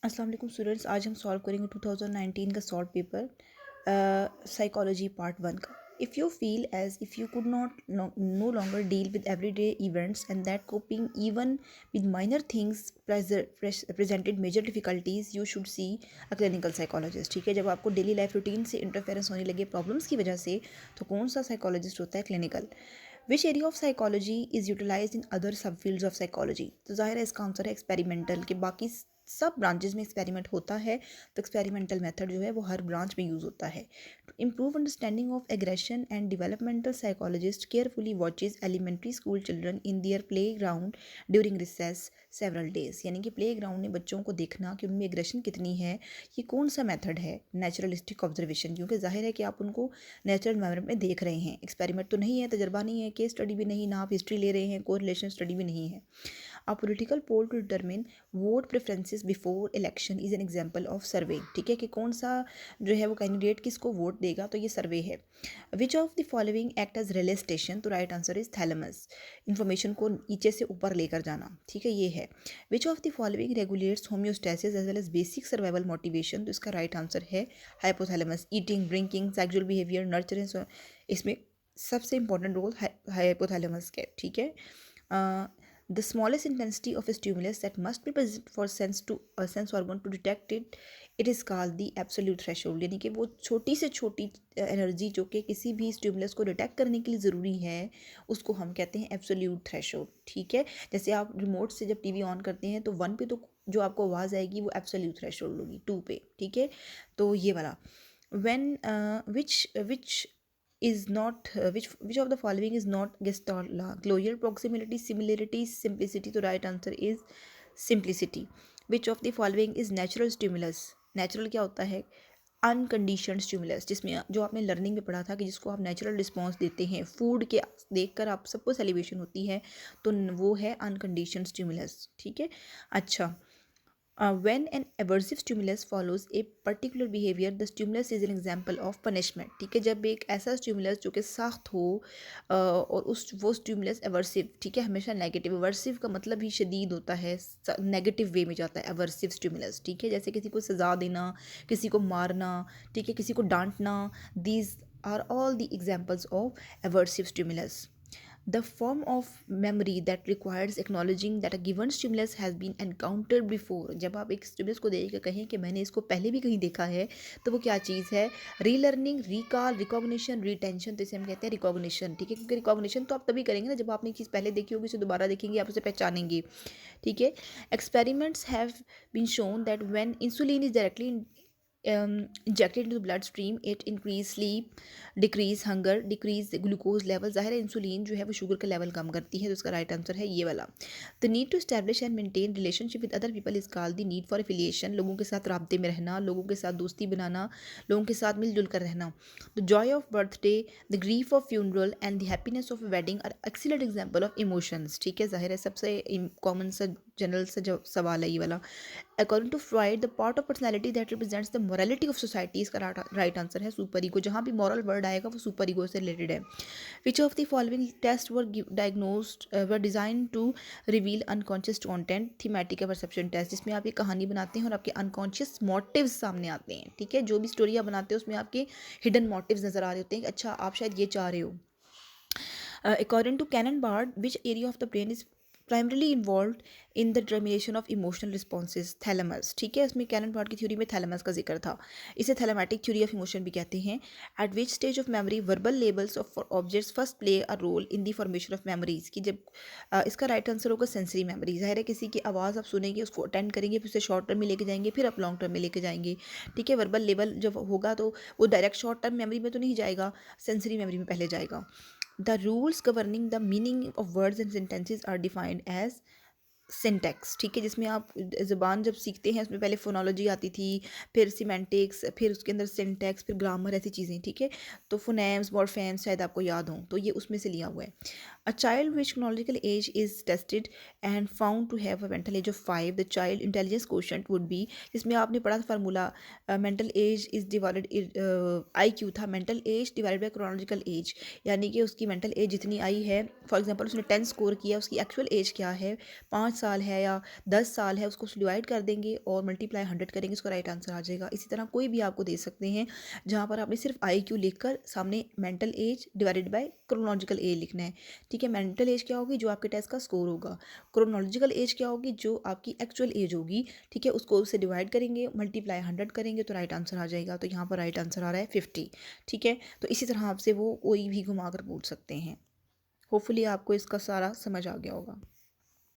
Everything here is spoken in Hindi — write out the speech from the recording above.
अस्सलाम वालेकुम स्टूडेंट्स, आज हम सॉल्व करेंगे 2019 का सॉल्व पेपर साइकोलॉजी पार्ट 1 का। If you feel as if you could not no longer deal with everyday events and that coping even with minor things presented major difficulties, you should see a clinical psychologist. ठीक है, जब आपको डेली लाइफ रूटीन से इंटरफेरेंस होने लगे प्रॉब्लम्स की वजह से, तो कौन सा साइकोलॉजिस्ट होता है? Clinical. Which area of psychology is utilise in other sub fields of psychology? तो जाहिर है इसका आंसर है एक्सपेरिमेंटल, के बाकी सब ब्रांचेस में एक्सपेरिमेंट होता है, तो एक्सपेरिमेंटल मेथड जो है वो हर ब्रांच में यूज़ होता है। To improve understanding of aggression and developmental psychologist carefully watches elementary school children in their playground during recess several days. यानी कि प्ले ग्राउंड में बच्चों को देखना कि उनमें एग्रेशन कितनी है, ये कौन सा मेथड है? नेचुरलिस्टिक ऑब्जर्वेशन, क्योंकि जाहिर है कि आप उनको नेचुरल एनवायरनमेंट में देख रहे हैं। एक्सपेरिमेंट तो नहीं है, तजर्बा नहीं है, केस स्टडी भी नहीं, ना आप हिस्ट्री ले रहे हैं, कोरिलेशन स्टडी भी नहीं है। A political poll to determine vote preferences before election is an example of survey। ठीक है, कि कौन सा जो है वो कैंडिडेट किसको वोट देगा, तो ये सर्वे है। Which of the following act as relay station? तो right answer is thalamus, information को नीचे से ऊपर लेकर जाना। ठीक है, ये है। Which of the following regulates homeostasis as well as basic survival motivation? तो इसका राइट आंसर है hypothalamus. Eating, drinking, sexual behaviour, nurturing, इसमें सबसे इंपॉर्टेंट रोल हाइपोथैलेमस के। ठीक है। The smallest intensity of a stimulus that must be present for sense organ to detect it, it is called the absolute threshold। यानी कि वो छोटी से छोटी एनर्जी जो कि किसी भी स्टिमुलस को डिटेक्ट करने के लिए ज़रूरी है, उसको हम कहते हैं एब्सोल्यूट थ्रेशोल्ड। ठीक है, जैसे आप रिमोट से जब टीवी ऑन करते हैं तो 1 पे तो जो आपको आवाज़ आएगी वो एब्सोल्यूट थ्रेशोल्ड होगी, 2 पे। ठीक है, तो ये वाला। when which is not which of the following is not Gestalt law? Closure, proximity, similarity, simplicity। तो right answer is simplicity। which of the following is natural stimulus? natural क्या होता है? अनकंडीशनड स्टिमुलस, जिसमें जो आपने लर्निंग में पढ़ा था कि जिसको आप नेचुरल रिस्पॉन्स देते हैं, फूड के देखकर आप सबको सेलिब्रेशन होती है, तो वो है अनकंडीशनड स्टिमुलस। ठीक है, अच्छा। When an aversive stimulus follows a particular behavior, the stimulus is an example of punishment। ठीक है, जब एक ऐसा स्टिमुलस जो कि सख्त हो और उस वो स्टिमुलस एवर्सिव, ठीक है, हमेशा नेगेटिव। एवर्सिव का मतलब ही शदीद होता है, नेगेटिव वे में जाता है एवर्सिव स्टिमुलस। ठीक है, जैसे किसी को सज़ा देना, किसी को मारना, ठीक है, किसी को डांटना, these are all the examples of aversive stimulus. The form of memory that requires acknowledging that a given stimulus has been encountered before। जब आप एक स्टिमुलस को देख कर कहें कि मैंने इसको पहले भी कहीं देखा है, तो वो क्या चीज़ है? Relearning, recall, recognition, retention. तो इसे हम कहते हैं रिकॉग्निशन। ठीक है, क्योंकि रिकॉग्निशन तो आप तभी करेंगे ना जब आपने एक चीज़ पहले देखी होगी, उसे दोबारा देखेंगे, आप उसे पहचानेंगे। ठीक है, experiments have been shown that when insulin is directly injected into the bloodstream, it increase sleep, decrease hunger, decrease glucose level। ज़ाहिर है इंसुलिन जो है वो शुगर का लेवल कम करती है, तो इसका राइट आंसर है ये वाला। The need to establish and maintain relationship with other people is called the need for affiliation। लोगों के साथ राब्ते में रहना, लोगों के साथ दोस्ती बनाना, लोगों के साथ मिलजुल कर रहना। The joy of birthday, the grief of funeral and the happiness of wedding are excellent example of emotions. ठीक है, ज़ाहिर है सबसे कॉमन सा जनरल सा जो सवाल है ये वाला। According to Freud, the part of personality that represents the morality of society, इसका राइट आंसर है सुपर ईगो। जहाँ भी मॉरल वर्ड आएगा वो सुपर ईगो से रिलेटेड है। Which of the following test were diagnosed were design to reveal unconscious content? Thematic perception test, जिसमें आप एक कहानी बनाते हैं और आपके अनकॉन्शियस मोटिव्स सामने आते हैं। ठीक है, जो भी स्टोरी आप बनाते हो उसमें आपके हिडन मोटिव्स नजर आ रहे होते हैं कि अच्छा आप शायद ये चाह रहे हो। According to Cannon-Bard, which area of the brain is primarily involved in the determination of emotional responses? Thalamus. ठीक है, इसमें कैनन बार्ड की थ्योरी में थैलेमस का जिक्र था। इसे थैलेमैटिक थ्योरी ऑफ इमोशन भी कहते हैं। At which stage of memory verbal labels of objects first play a role in the formation of memories? की जब इसका राइट आंसर होगा सेंसरी मेमोरी। ज़ाहिर है किसी की आवाज़ आप सुनेंगे, उसको अटेंड करेंगे, फिर उसे शॉर्ट टर्म में लेके जाएंगे, फिर आप लॉन्ग टर्म में लेके जाएंगे। ठीक है, वर्बल लेबल जब होगा तो वो डायरेक्ट शॉर्ट टर्म मेमोरी में तो नहीं जाएगा, सेंसरी मेमोरी में पहले जाएगा। The rules governing the meaning of words and sentences are defined as syntax. ठीक है, जिसमें आप ज़बान जब सीखते हैं उसमें पहले फोनोलॉजी आती थी, फिर सिमेंटिक्स, फिर उसके अंदर सिंटैक्स, फिर ग्रामर, ऐसी चीज़ें। ठीक है, तो फोनेम्स, मॉर्फेम्स शायद आपको याद हों, तो ये उसमें से लिया हुआ है। A child which chronological age is tested and found to have a mental age of 5, the child intelligence quotient would be, इसमें आपने पढ़ा था formula, mental age is divided, I Q था, mental age divided by chronological age, यानी कि उसकी मेंटल एज जितनी आई है, फॉर एग्जांपल उसने 10 स्कोर किया, उसकी एक्चुअल एज क्या है, 5 साल है या 10 साल है, उसको डिवाइड कर देंगे और मल्टीप्लाई 100 करेंगे, उसका राइट आंसर आ जाएगा। इसी तरह कोई भी आपको दे सकते हैं जहाँ पर आपने सिर्फ आई क्यू लिखकर सामने mental age divided by chronological as लिखना है। ठीक है, मेंटल एज क्या होगी, जो आपके टेस्ट का स्कोर होगा। क्रोनोलॉजिकल एज क्या होगी, जो आपकी एक्चुअल एज होगी। ठीक है, उसको उससे डिवाइड करेंगे, मल्टीप्लाई 100 करेंगे तो राइट आंसर आ जाएगा। तो यहाँ पर राइट आंसर आ रहा है 50। ठीक है, तो इसी तरह आपसे वो कोई भी घुमा कर पूछ सकते हैं। होपफुली आपको इसका सारा समझ आ गया होगा।